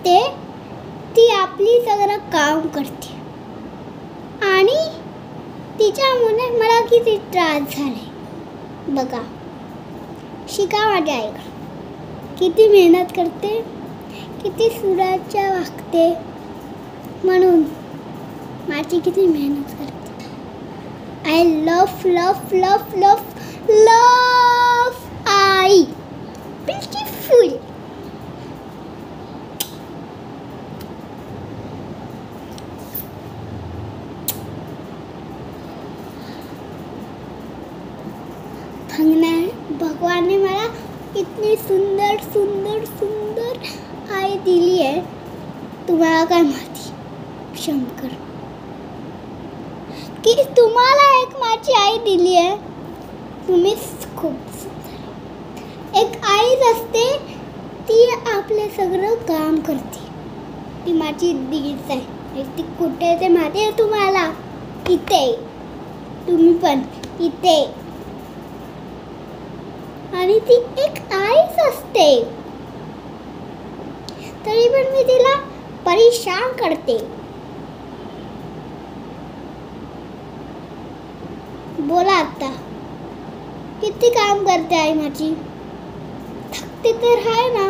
असते ती आपली सगळं काम करते आणि तिच्यामुळे मला किती त्रास झाले बघा. शिका माझ्या आईकडे. किती मेहनत करते, किती सुराच्या वागते, म्हणून माझी किती मेहनत करते. I love love love love love I. Beautiful. भगवान ने मला इतनी सुंदर सुंदर सुंदर आई दिली आहे. तुम्हाला काय माहिती शंकर की तुम्हाला एक माझी आई दिली आहे. तुम्हीच खूप सुंदर. एक आईच असते ती आपले सगळं काम करते. ती माझी दीदीच आहे. ती कुठे ते माहिती आहे तुम्हाला? इथे. तुम्ही पण इथे. आणि ती एक आईच असते. तरी पण मी तिला परेशान करते. बोला आता किती काम करते आई माझी. थकते तर आहे ना.